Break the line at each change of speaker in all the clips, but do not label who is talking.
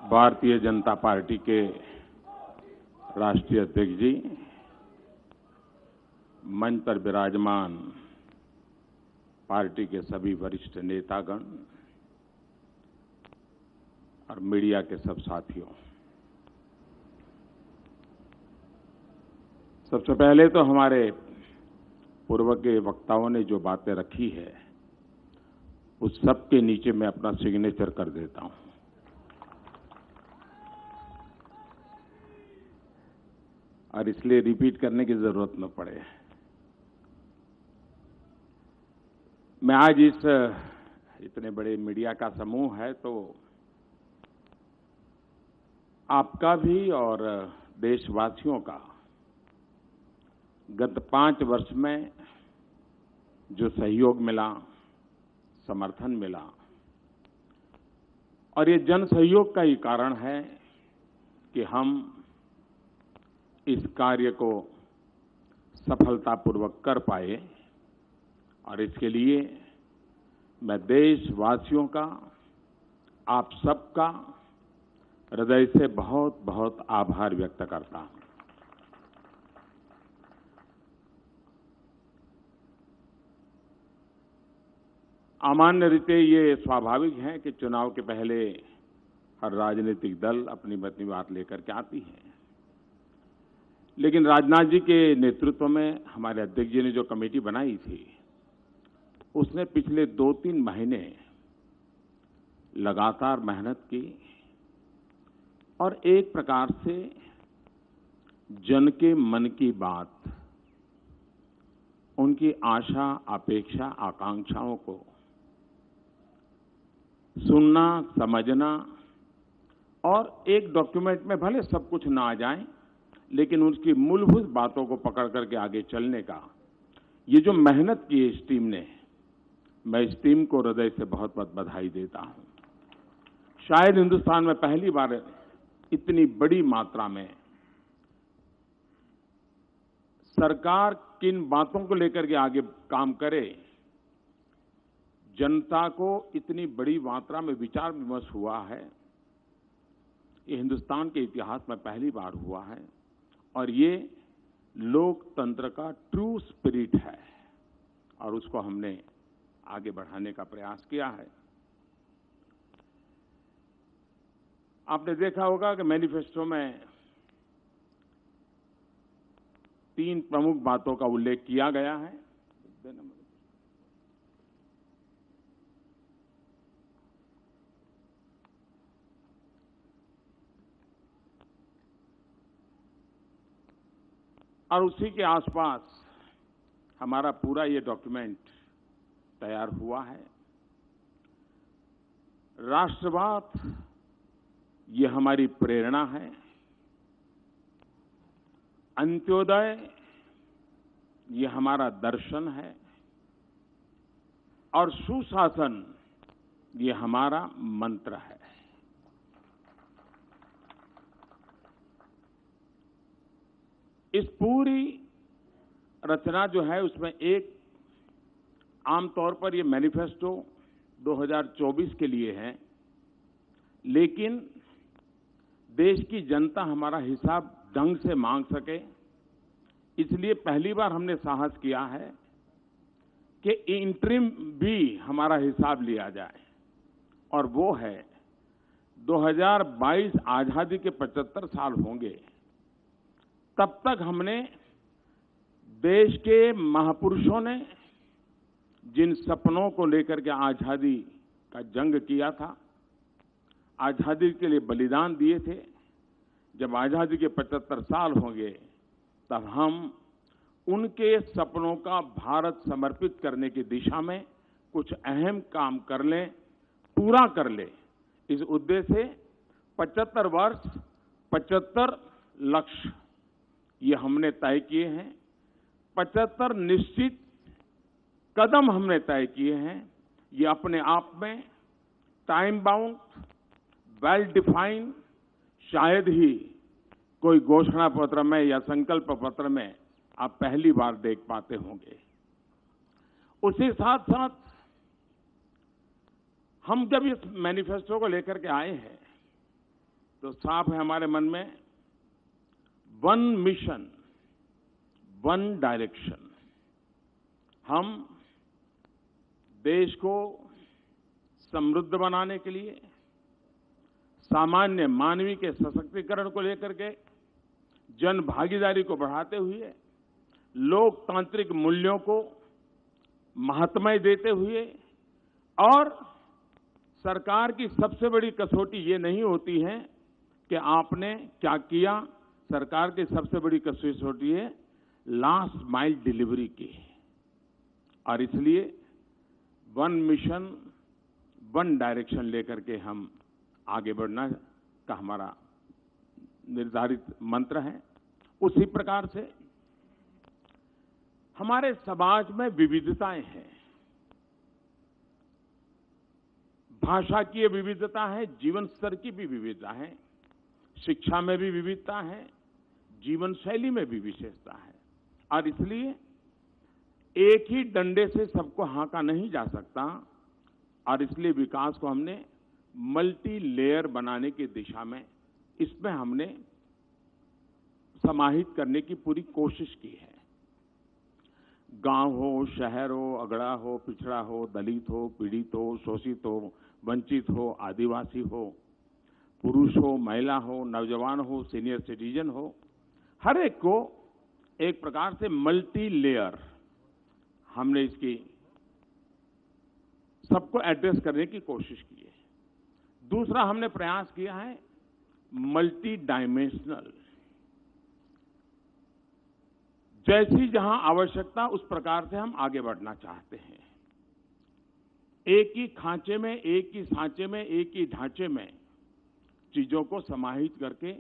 Bharatiya Janata party के राष्ट्रीय अध्यक्ष जी, मंच पर विराजमान पार्टी के सभी वरिष्ठ नेतागण और मीडिया के सब साथियों, सबसे पहले तो हमारे पूर्व के वक्ताओं ने जो बातें रखी है उस सब के नीचे मैं अपना सिग्नेचर कर देता हूं। और इसलिए रिपीट करने की जरूरत न पड़े। मैं आज इतने बड़े मीडिया का समूह है तो आपका भी और देशवासियों का गत 5 वर्ष में जो सहयोग मिला, समर्थन मिला, और ये जन सहयोग का ही कारण है कि हम इस कार्य को सफलतापूर्वक कर पाए। और इसके लिए मैं देशवासियों का, आप सबका हृदय से बहुत बहुत आभार व्यक्त करता हूं। सामान्य रीते ये स्वाभाविक है कि चुनाव के पहले हर राजनीतिक दल अपनी बात लेकर के आती है, लेकिन राजनाथ जी के नेतृत्व में हमारे अध्यक्ष जी ने जो कमेटी बनाई थी उसने पिछले 2-3 महीने लगातार मेहनत की और एक प्रकार से जन के मन की बात, उनकी आशा, अपेक्षा, आकांक्षाओं को सुनना, समझना और एक डॉक्यूमेंट में भले सब कुछ ना आ जाए लेकिन उसकी मूलभूत बातों को पकड़ करके आगे चलने का ये जो मेहनत की इस टीम ने, मैं इस टीम को हृदय से बहुत बहुत बधाई देता हूं। शायद हिंदुस्तान में पहली बार इतनी बड़ी मात्रा में सरकार किन बातों को लेकर के आगे काम करे, जनता को इतनी बड़ी मात्रा में विचार विमर्श हुआ है, ये हिंदुस्तान के इतिहास में पहली बार हुआ है। और ये लोकतंत्र का ट्रू स्पिरिट है और उसको हमने आगे बढ़ाने का प्रयास किया है। आपने देखा होगा कि मैनिफेस्टो में 3 प्रमुख बातों का उल्लेख किया गया है। और उसी के आसपास हमारा पूरा ये डॉक्यूमेंट तैयार हुआ है। राष्ट्रवाद ये हमारी प्रेरणा है, अंत्योदय ये हमारा दर्शन है और सुशासन ये हमारा मंत्र है। इस पूरी रचना जो है उसमें एक आमतौर पर ये मैनिफेस्टो 2024 के लिए है, लेकिन देश की जनता हमारा हिसाब ढंग से मांग सके, इसलिए पहली बार हमने साहस किया है कि इंटरिम भी हमारा हिसाब लिया जाए। और वो है 2022 आजादी के 75 साल होंगे, तब तक हमने देश के महापुरुषों ने जिन सपनों को लेकर के आजादी का जंग किया था, आजादी के लिए बलिदान दिए थे, जब आजादी के 75 साल होंगे तब हम उनके सपनों का भारत समर्पित करने की दिशा में कुछ अहम काम कर लें, पूरा कर लें। इस उद्देश्य से 75 वर्ष 75 लक्ष्य ये हमने तय किए हैं। 75 निश्चित कदम हमने तय किए हैं। ये अपने आप में टाइम बाउंड, वेल डिफाइंड शायद ही कोई घोषणा पत्र में या संकल्प पत्र में आप पहली बार देख पाते होंगे। उसी साथ साथ हम जब इस मैनिफेस्टो को लेकर के आए हैं तो साफ है हमारे मन में, वन मिशन वन डायरेक्शन। हम देश को समृद्ध बनाने के लिए, सामान्य मानवीय के सशक्तिकरण को लेकर के, जन भागीदारी को बढ़ाते हुए, लोकतांत्रिक मूल्यों को महात्म्य देते हुए, और सरकार की सबसे बड़ी कसौटी ये नहीं होती है कि आपने क्या किया, सरकार की सबसे बड़ी कसौटी है लास्ट माइल डिलीवरी की। और इसलिए वन मिशन वन डायरेक्शन लेकर के हम आगे बढ़ना का हमारा निर्धारित मंत्र है। उसी प्रकार से हमारे समाज में विविधताएं हैं, भाषा की विविधता है, जीवन स्तर की भी विविधता है, शिक्षा में भी विविधता है, जीवन शैली में भी विशेषता है। और इसलिए एक ही डंडे से सबको हाँका नहीं जा सकता, और इसलिए विकास को हमने मल्टी लेयर बनाने की दिशा में, इसमें हमने समाहित करने की पूरी कोशिश की है। गांव हो, शहर हो, अगड़ा हो, पिछड़ा हो, दलित हो, पीड़ित हो, शोषित हो, वंचित हो, आदिवासी हो, पुरुष हो, महिला हो, नौजवान हो, सीनियर सिटीजन हो, हर एक को एक प्रकार से मल्टी लेयर हमने इसकी सबको एड्रेस करने की कोशिश की है। दूसरा हमने प्रयास किया है मल्टी डायमेंशनल, जैसी जहां आवश्यकता उस प्रकार से हम आगे बढ़ना चाहते हैं। एक ही खांचे में, एक ही सांचे में, एक ही ढांचे में चीजों को समाहित करके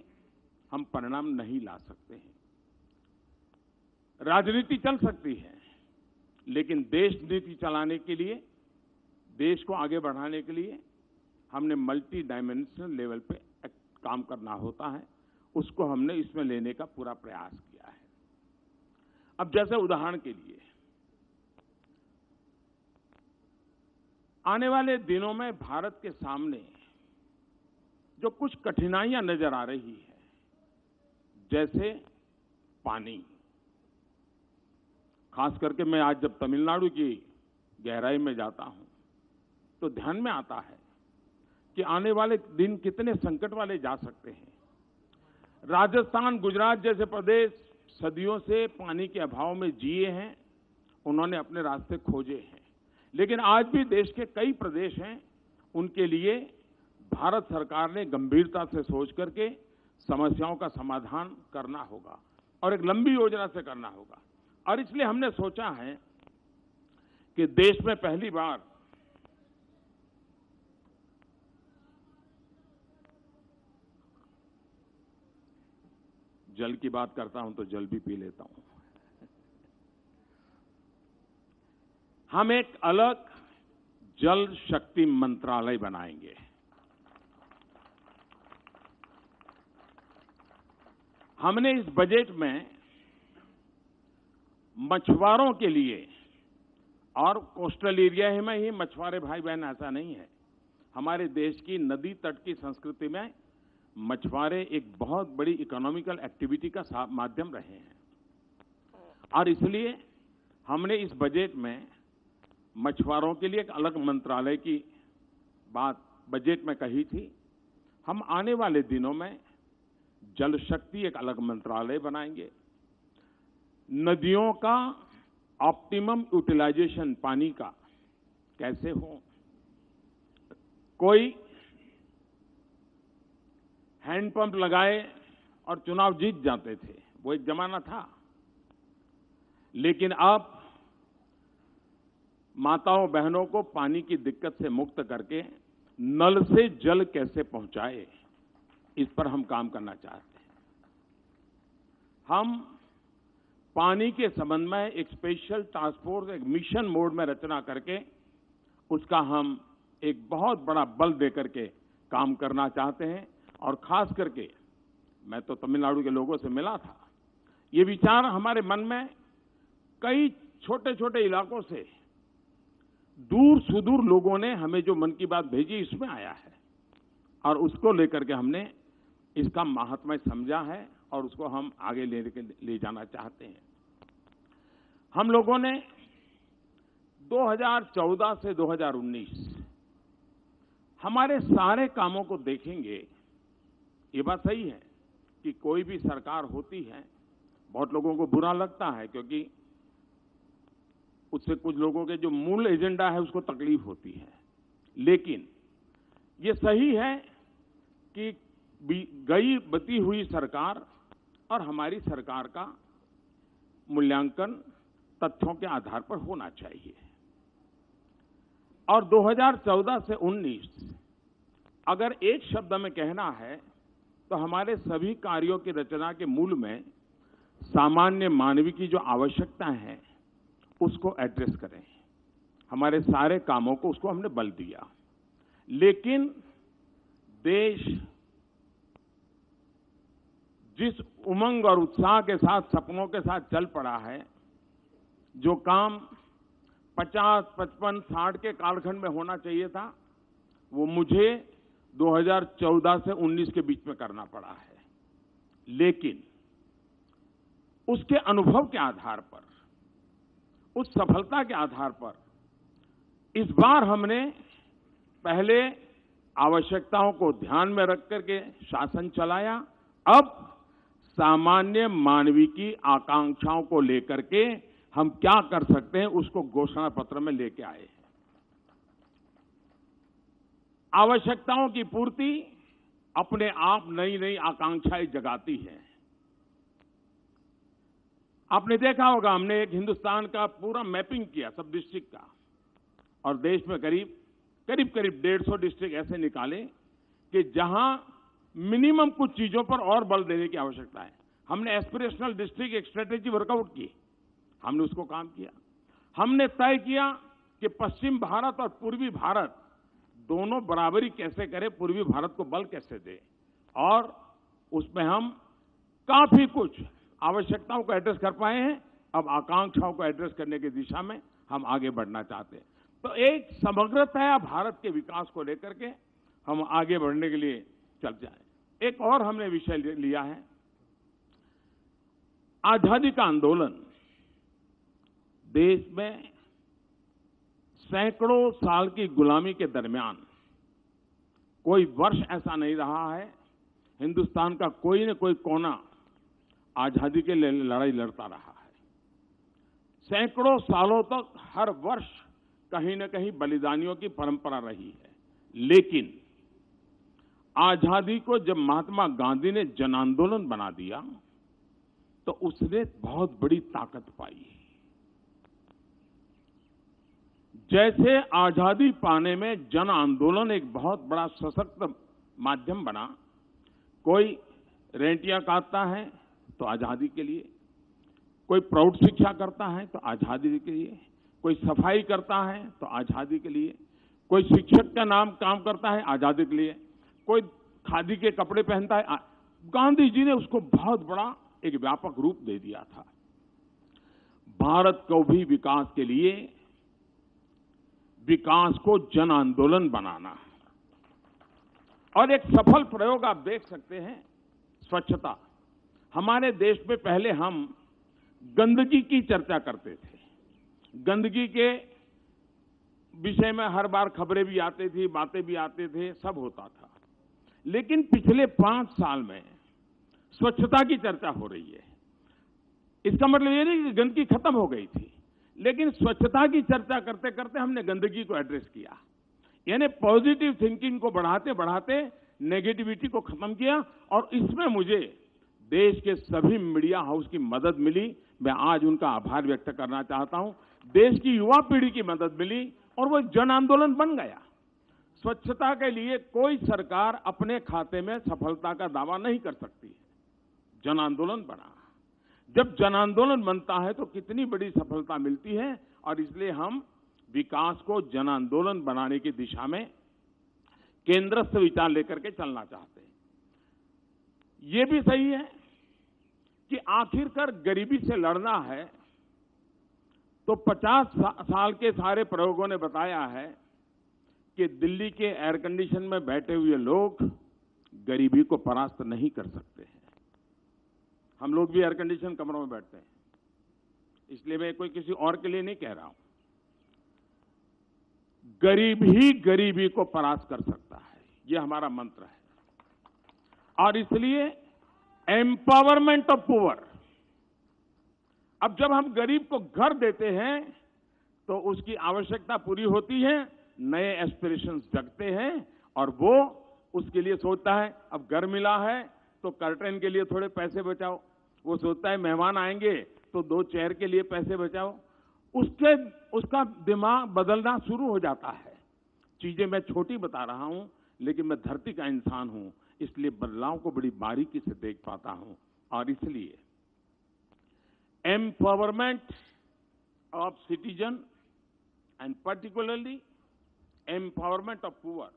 हम परिणाम नहीं ला सकते हैं। राजनीति चल सकती है, लेकिन देश नीति चलाने के लिए, देश को आगे बढ़ाने के लिए हमने मल्टी डायमेंशनल लेवल पे काम करना होता है। उसको हमने इसमें लेने का पूरा प्रयास किया है। अब जैसे उदाहरण के लिए, आने वाले दिनों में भारत के सामने जो कुछ कठिनाइयां नजर आ रही है, जैसे पानी, खास करके मैं आज जब तमिलनाडु की गहराई में जाता हूं तो ध्यान में आता है कि आने वाले दिन कितने संकट वाले जा सकते हैं। राजस्थान, गुजरात जैसे प्रदेश सदियों से पानी के अभाव में जिए हैं, उन्होंने अपने रास्ते खोजे हैं, लेकिन आज भी देश के कई प्रदेश हैं, उनके लिए भारत सरकार ने गंभीरता से सोच करके समस्याओं का समाधान करना होगा और एक लंबी योजना से करना होगा। और इसलिए हमने सोचा है कि देश में पहली बार जल की बात करता हूं तो जल भी पी लेता हूं। हम एक अलग जल शक्ति मंत्रालय बनाएंगे। हमने इस बजट में मछुआरों के लिए, और कोस्टल एरिया में ही मछुआरे भाई बहन ऐसा नहीं है, हमारे देश की नदी तट की संस्कृति में मछुआरे एक बहुत बड़ी इकोनॉमिकल एक्टिविटी का माध्यम रहे हैं। और इसलिए हमने इस बजट में मछुआरों के लिए एक अलग मंत्रालय की बात बजट में कही थी। हम आने वाले दिनों में जल शक्ति एक अलग मंत्रालय बनाएंगे। नदियों का ऑप्टिमम यूटिलाइजेशन पानी का कैसे हो। कोई हैंडपंप लगाए और चुनाव जीत जाते थे, वो एक जमाना था, लेकिन अब माताओं बहनों को पानी की दिक्कत से मुक्त करके नल से जल कैसे पहुंचाए, इस पर हम काम करना चाहते हैं। हम पानी के संबंध में एक स्पेशल टास्क फोर्स, एक मिशन मोड में रचना करके उसका हम एक बहुत बड़ा बल देकर के काम करना चाहते हैं। और खास करके मैं तो तमिलनाडु के लोगों से मिला था, ये विचार हमारे मन में कई छोटे छोटे इलाकों से दूर सुदूर लोगों ने हमें जो मन की बात भेजी इसमें आया है, और उसको लेकर के हमने इसका महात्म्य समझा है और उसको हम आगे ले जाना चाहते हैं। हम लोगों ने 2014 से 2019 हमारे सारे कामों को देखेंगे। ये बात सही है कि कोई भी सरकार होती है, बहुत लोगों को बुरा लगता है क्योंकि उससे कुछ लोगों के जो मूल एजेंडा है उसको तकलीफ होती है, लेकिन ये सही है कि गई बती हुई सरकार और हमारी सरकार का मूल्यांकन तथ्यों के आधार पर होना चाहिए। और 2014 से 19 अगर एक शब्द में कहना है तो हमारे सभी कार्यों की रचना के मूल में सामान्य मानवीय की जो आवश्यकता है उसको एड्रेस करें। हमारे सारे कामों को उसको हमने बल दिया, लेकिन देश जिस उमंग और उत्साह के साथ सपनों के साथ चल पड़ा है, जो काम 50, 55, 60 के कालखंड में होना चाहिए था, वो मुझे 2014 से 19 के बीच में करना पड़ा है। लेकिन उसके अनुभव के आधार पर, उस सफलता के आधार पर इस बार हमने पहले आवश्यकताओं को ध्यान में रख करके शासन चलाया, अब सामान्य मानवीय की आकांक्षाओं को लेकर के हम क्या कर सकते हैं उसको घोषणा पत्र में लेके आए हैं। आवश्यकताओं की पूर्ति अपने आप नई नई आकांक्षाएं जगाती है। आपने देखा होगा, हमने एक हिंदुस्तान का पूरा मैपिंग किया सब डिस्ट्रिक्ट का, और देश में करीब 150 डिस्ट्रिक्ट ऐसे निकाले कि जहां मिनिमम कुछ चीजों पर और बल देने की आवश्यकता है। हमने एस्पिरेशनल डिस्ट्रिक्ट एक स्ट्रेटेजी वर्कआउट की, हमने उसको काम किया। हमने तय किया कि पश्चिम भारत और पूर्वी भारत दोनों बराबरी कैसे करें, पूर्वी भारत को बल कैसे दे, और उसमें हम काफी कुछ आवश्यकताओं को एड्रेस कर पाए हैं। अब आकांक्षाओं को एड्रेस करने की दिशा में हम आगे बढ़ना चाहते हैं। तो एक समग्रतया भारत के विकास को लेकर के हम आगे बढ़ने के लिए चल जाएं। एक और हमने विषय लिया है, आजादी का आंदोलन। देश में सैकड़ों साल की गुलामी के दरमियान कोई वर्ष ऐसा नहीं रहा है हिंदुस्तान का कोई न कोई कोना आजादी के लिए लड़ाई लड़ता रहा है। सैकड़ों सालों तक हर वर्ष कहीं न कहीं बलिदानियों की परंपरा रही है। लेकिन आजादी को जब महात्मा गांधी ने जन आंदोलन बना दिया तो उसने बहुत बड़ी ताकत पाई। जैसे आजादी पाने में जन आंदोलन एक बहुत बड़ा सशक्त माध्यम बना। कोई रेंटियां काटता है तो आजादी के लिए, कोई प्रौढ़ शिक्षा करता है तो आजादी के लिए, कोई सफाई करता है तो आजादी के लिए, कोई शिक्षक का नाम काम करता है आजादी के लिए, कोई खादी के कपड़े पहनता है। गांधी जी ने उसको बहुत बड़ा एक व्यापक रूप दे दिया था। भारत को भी विकास के लिए विकास को जन आंदोलन बनाना। और एक सफल प्रयोग आप देख सकते हैं, स्वच्छता। हमारे देश में पहले हम गंदगी की चर्चा करते थे, गंदगी के विषय में हर बार खबरें भी आती थी, बातें भी आते थे, सब होता था। लेकिन पिछले 5 साल में स्वच्छता की चर्चा हो रही है। इसका मतलब ये नहीं कि गंदगी खत्म हो गई थी, लेकिन स्वच्छता की चर्चा करते करते हमने गंदगी को एड्रेस किया। यानी पॉजिटिव थिंकिंग को बढ़ाते बढ़ाते नेगेटिविटी को खत्म किया। और इसमें मुझे देश के सभी मीडिया हाउस की मदद मिली। मैं आज उनका आभार व्यक्त करना चाहता हूं। देश की युवा पीढ़ी की मदद मिली और वो जन आंदोलन बन गया। स्वच्छता के लिए कोई सरकार अपने खाते में सफलता का दावा नहीं कर सकती है। जन आंदोलन बना। जब जन आंदोलन बनता है तो कितनी बड़ी सफलता मिलती है। और इसलिए हम विकास को जन आंदोलन बनाने की दिशा में केंद्रस्थ विचार लेकर के चलना चाहते हैं। ये भी सही है कि आखिरकार गरीबी से लड़ना है तो 50 साल के सारे प्रयोगों ने बताया है कि दिल्ली के एयर कंडीशन में बैठे हुए लोग गरीबी को परास्त नहीं कर सकते हैं। हम लोग भी एयर कंडीशन कमरों में बैठते हैं, इसलिए मैं कोई किसी और के लिए नहीं कह रहा हूं। गरीब ही गरीबी को परास्त कर सकता है, यह हमारा मंत्र है। और इसलिए एम्पावरमेंट ऑफ पुअर, अब जब हम गरीब को घर देते हैं तो उसकी आवश्यकता पूरी होती है, नए एस्पिरेशंस जगते हैं और वो उसके लिए सोचता है अब घर मिला है तो कर्टेन के लिए थोड़े पैसे बचाओ, वो सोचता है मेहमान आएंगे तो 2 चेयर के लिए पैसे बचाओ। उसका दिमाग बदलना शुरू हो जाता है। चीजें मैं छोटी बता रहा हूं, लेकिन मैं धरती का इंसान हूं, इसलिए बदलाव को बड़ी बारीकी से देख पाता हूं। और इसलिए empowerment of citizen and particularly empowerment of poor,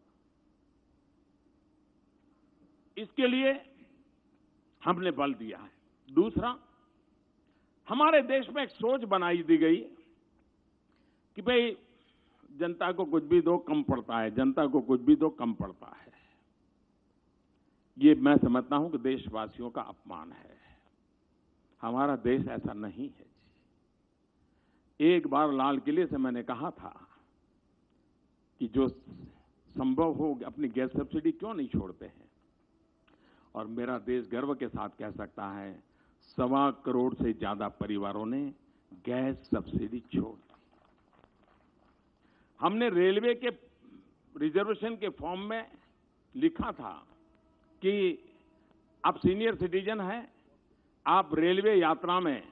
इसके लिए हमने बल दिया है। दूसरा, हमारे देश में एक सोच बनाई दी गई कि भाई जनता को कुछ भी दो कम पड़ता है, जनता को कुछ भी दो कम पड़ता है। ये मैं समझता हूं कि देशवासियों का अपमान है। हमारा देश ऐसा नहीं है। एक बार लाल किले से मैंने कहा था कि जो संभव हो अपनी गैस सब्सिडी क्यों नहीं छोड़ते हैं, और मेरा देश गर्व के साथ कह सकता है 1.25 करोड़ से ज्यादा परिवारों ने गैस सब्सिडी छोड़ दी। हमने रेलवे के रिजर्वेशन के फॉर्म में लिखा था कि आप सीनियर सिटीजन हैं, आप रेलवे यात्रा में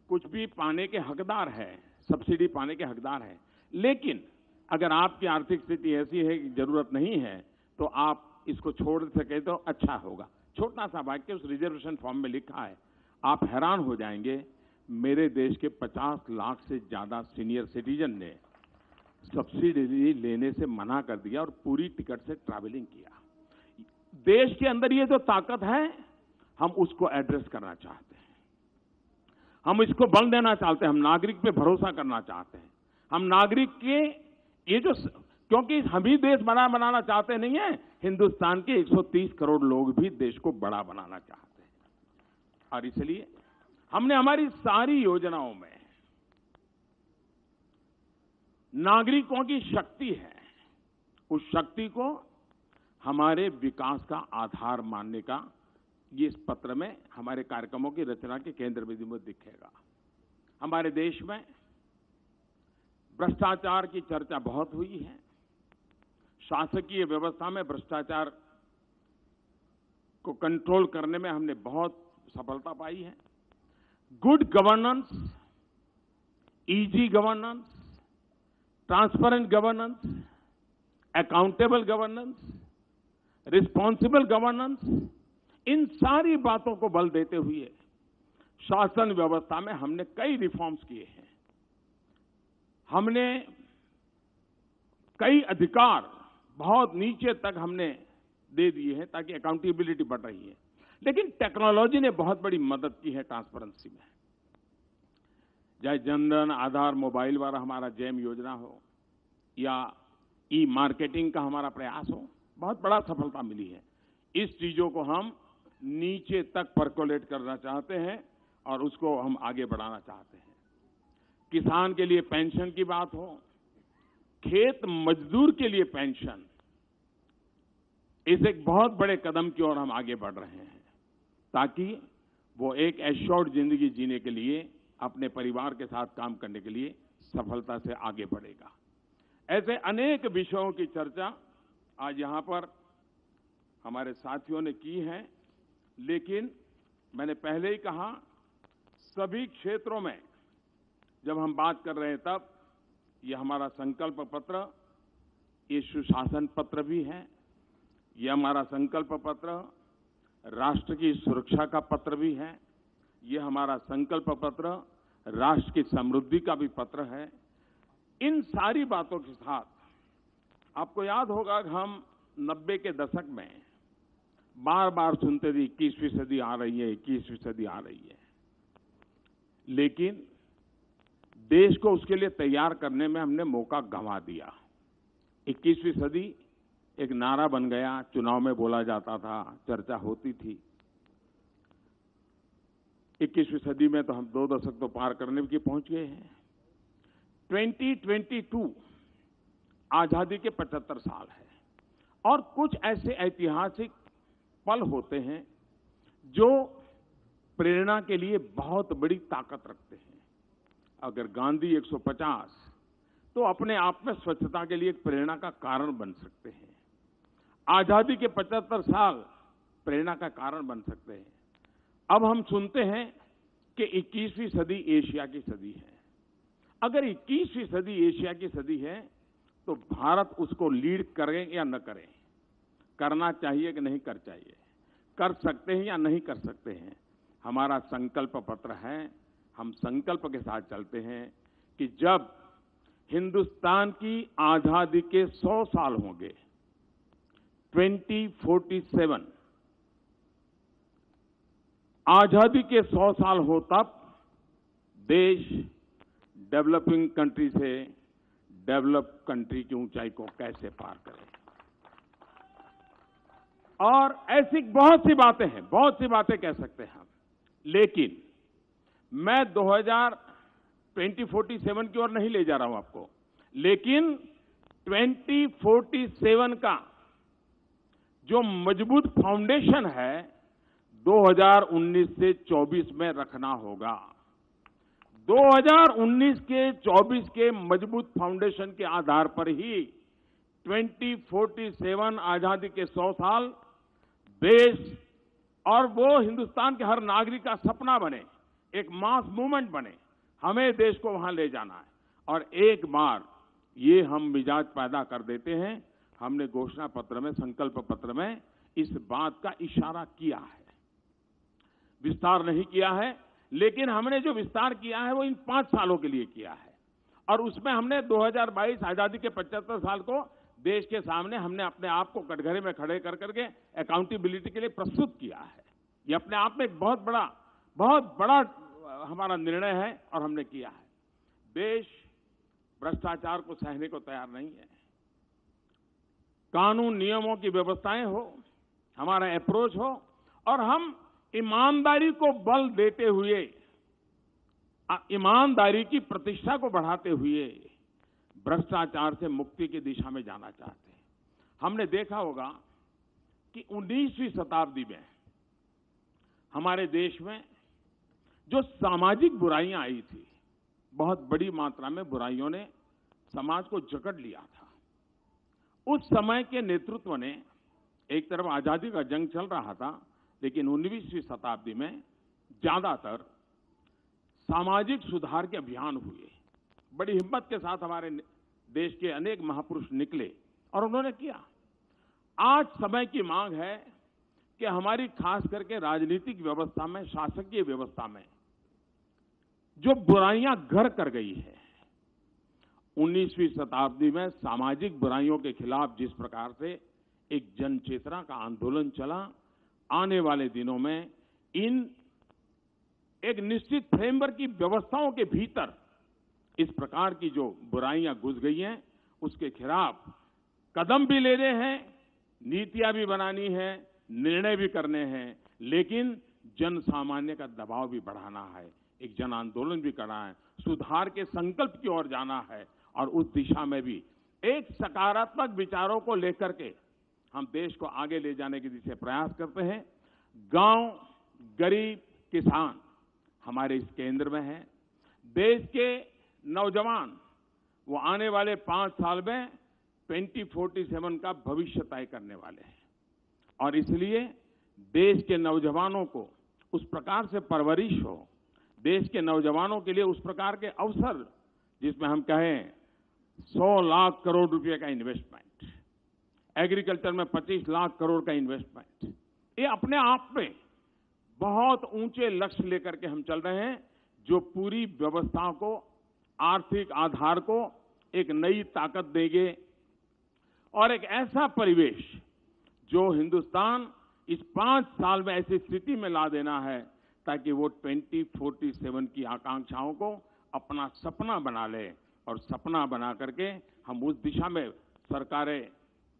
कुछ भी पाने के हकदार हैं, सब्सिडी पाने के हकदार हैं, लेकिन अगर आपकी आर्थिक स्थिति ऐसी है कि जरूरत नहीं है तो आप इसको छोड़ सके तो अच्छा होगा। छोटा सा वाक्य उस रिजर्वेशन फॉर्म में लिखा है। आप हैरान हो जाएंगे, मेरे देश के 50 लाख से ज्यादा सीनियर सिटीजन ने सब्सिडी लेने से मना कर दिया और पूरी टिकट से ट्रैवलिंग किया। देश के अंदर ये जो ताकत है, हम उसको एड्रेस करना चाहते हैं, हम इसको बल देना चाहते हैं, हम नागरिक पे भरोसा करना चाहते हैं। हम नागरिक के ये जो, क्योंकि हम ही देश बनाना चाहते नहीं है, हिंदुस्तान के 130 करोड़ लोग भी देश को बड़ा बनाना चाहते हैं। और इसलिए हमने हमारी सारी योजनाओं में नागरिकों की शक्ति है, उस शक्ति को हमारे विकास का आधार मानने का ये इस पत्र में हमारे कार्यक्रमों की रचना के केंद्र बिंदु में दिखेगा। हमारे देश में भ्रष्टाचार की चर्चा बहुत हुई है। शासकीय व्यवस्था में भ्रष्टाचार को कंट्रोल करने में हमने बहुत सफलता पाई है। Good governance, easy governance, transparent governance, accountable governance, responsible governance, इन सारी बातों को बल देते हुए शासन व्यवस्था में हमने कई रिफॉर्म्स किए हैं। हमने कई अधिकार बहुत नीचे तक हमने दे दिए हैं ताकि अकाउंटेबिलिटी बढ़ रही है। लेकिन टेक्नोलॉजी ने बहुत बड़ी मदद की है ट्रांसपेरेंसी में। चाहे जनधन, आधार, मोबाइल वाला हमारा जैम योजना हो या ई मार्केटिंग का हमारा प्रयास हो, बहुत बड़ा सफलता मिली है। इस चीजों को हम नीचे तक परकोलेट करना चाहते हैं और उसको हम आगे बढ़ाना चाहते हैं। किसान के लिए पेंशन की बात हो, खेत मजदूर के लिए पेंशन, इस एक बहुत बड़े कदम की ओर हम आगे बढ़ रहे हैं ताकि वो एक एश्योर्ड जिंदगी जीने के लिए, अपने परिवार के साथ काम करने के लिए सफलता से आगे बढ़ेगा। ऐसे अनेक विषयों की चर्चा आज यहां पर हमारे साथियों ने की है, लेकिन मैंने पहले ही कहा, सभी क्षेत्रों में जब हम बात कर रहे हैं तब ये हमारा संकल्प पत्र, ये सुशासन पत्र भी है, ये हमारा संकल्प पत्र राष्ट्र की सुरक्षा का पत्र भी है, ये हमारा संकल्प पत्र राष्ट्र की समृद्धि का भी पत्र है। इन सारी बातों के साथ आपको याद होगा कि हम 90 के दशक में बार बार सुनते थे 21वीं सदी आ रही है, 21वीं सदी आ रही है, लेकिन देश को उसके लिए तैयार करने में हमने मौका गंवा दिया। 21वीं सदी एक नारा बन गया, चुनाव में बोला जाता था, चर्चा होती थी। 21वीं सदी में तो हम 2 दशक तो पार करने की पहुंच गए हैं। 2022 आजादी के 75 साल है और कुछ ऐसे ऐतिहासिक पल होते हैं जो प्रेरणा के लिए बहुत बड़ी ताकत रखते हैं। अगर गांधी 150 तो अपने आप में स्वच्छता के लिए एक प्रेरणा का कारण बन सकते हैं। आजादी के 75 साल प्रेरणा का कारण बन सकते हैं। अब हम सुनते हैं कि 21वीं सदी एशिया की सदी है। अगर 21वीं सदी एशिया की सदी है तो भारत उसको लीड करे या न करे, करना चाहिए कि नहीं कर चाहिए, कर सकते हैं या नहीं कर सकते हैं, हमारा संकल्प पत्र है। हम संकल्प के साथ चलते हैं कि जब हिंदुस्तान की आजादी के 100 साल होंगे, 2047 आजादी के 100 साल हो, तब देश डेवलपिंग कंट्री से डेवलप कंट्री की ऊंचाई को कैसे पार करे। और ऐसी बहुत सी बातें हैं, बहुत सी बातें कह सकते हैं हम, लेकिन मैं 2047 की ओर नहीं ले जा रहा हूं आपको, लेकिन 2047 का जो मजबूत फाउंडेशन है 2019 से 24 में रखना होगा। 2019 के 24 के मजबूत फाउंडेशन के आधार पर ही 2047 आजादी के 100 साल देश और वो हिंदुस्तान के हर नागरिक का सपना बने, एक मास मूवमेंट बने। हमें देश को वहां ले जाना है और एक बार ये हम मिजाज पैदा कर देते हैं। हमने घोषणा पत्र में, संकल्प पत्र में इस बात का इशारा किया है, विस्तार नहीं किया है, लेकिन हमने जो विस्तार किया है वो इन 5 सालों के लिए किया है। और उसमें हमने 2022 आजादी के 75 साल को देश के सामने हमने अपने आप को कटघरे में खड़े कर करके अकाउंटेबिलिटी के लिए प्रस्तुत किया है। ये अपने आप में एक बहुत बड़ा हमारा निर्णय है और हमने किया है। देश भ्रष्टाचार को सहने को तैयार नहीं है। कानून नियमों की व्यवस्थाएं हो, हमारा अप्रोच हो और हम ईमानदारी को बल देते हुए, ईमानदारी की प्रतिष्ठा को बढ़ाते हुए भ्रष्टाचार से मुक्ति की दिशा में जाना चाहते हैं। हमने देखा होगा कि 19वीं शताब्दी में हमारे देश में जो सामाजिक बुराइयां आई थी, बहुत बड़ी मात्रा में बुराइयों ने समाज को जकड़ लिया था। उस समय के नेतृत्व ने, एक तरफ आजादी का जंग चल रहा था, लेकिन 19वीं शताब्दी में ज्यादातर सामाजिक सुधार के अभियान हुए। बड़ी हिम्मत के साथ हमारे देश के अनेक महापुरुष निकले और उन्होंने किया। आज समय की मांग है कि हमारी खास करके राजनीतिक व्यवस्था में, शासकीय व्यवस्था में जो बुराइयां घर कर गई है, 19वीं शताब्दी में सामाजिक बुराइयों के खिलाफ जिस प्रकार से एक जन चेतना का आंदोलन चला, आने वाले दिनों में इन एक निश्चित फ्रेमवर्क की व्यवस्थाओं के भीतर इस प्रकार की जो बुराइयां घुस गई हैं, उसके खिलाफ कदम भी लेने हैं, नीतियां भी बनानी है, निर्णय भी करने हैं, लेकिन जन सामान्य का दबाव भी बढ़ाना है, एक जन आंदोलन भी करना है, सुधार के संकल्प की ओर जाना है और उस दिशा में भी एक सकारात्मक विचारों को लेकर के हम देश को आगे ले जाने की दिशा प्रयास करते हैं। गांव, गरीब, किसान हमारे इस केंद्र में है। देश के नौजवान वो आने वाले 5 साल में 2047 का भविष्य तय करने वाले हैं और इसलिए देश के नौजवानों को उस प्रकार से परवरिश हो, देश के नौजवानों के लिए उस प्रकार के अवसर, जिसमें हम कहें 100 लाख करोड़ रुपए का इन्वेस्टमेंट, एग्रीकल्चर में 25 लाख करोड़ का इन्वेस्टमेंट, ये अपने आप में बहुत ऊंचे लक्ष्य लेकर के हम चल रहे हैं, जो पूरी व्यवस्था को, आर्थिक आधार को एक नई ताकत देंगे और एक ऐसा परिवेश जो हिंदुस्तान इस 5 साल में ऐसी स्थिति में ला देना है ताकि वो 2047 की आकांक्षाओं को अपना सपना बना ले और सपना बना करके हम उस दिशा में सरकारें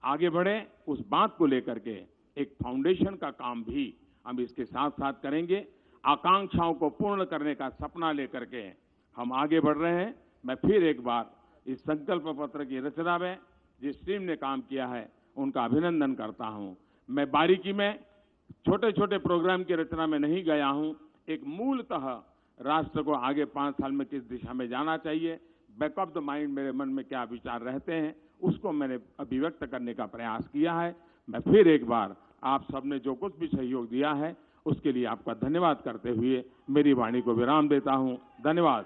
आगे बढ़े, उस बात को लेकर के एक फाउंडेशन का काम भी हम इसके साथ साथ करेंगे। आकांक्षाओं को पूर्ण करने का सपना लेकर के हम आगे बढ़ रहे हैं। मैं फिर एक बार इस संकल्प पत्र की रचना में जिस टीम ने काम किया है उनका अभिनंदन करता हूं। मैं बारीकी में छोटे छोटे प्रोग्राम की रचना में नहीं गया हूं। एक मूलतः राष्ट्र को आगे 5 साल में किस दिशा में जाना चाहिए, बैक ऑफ द माइंड मेरे मन में क्या विचार रहते हैं, उसको मैंने अभिव्यक्त करने का प्रयास किया है। मैं फिर एक बार आप सबने जो कुछ भी सहयोग दिया है उसके लिए आपका धन्यवाद करते हुए मेरी वाणी को विराम देता हूं। धन्यवाद।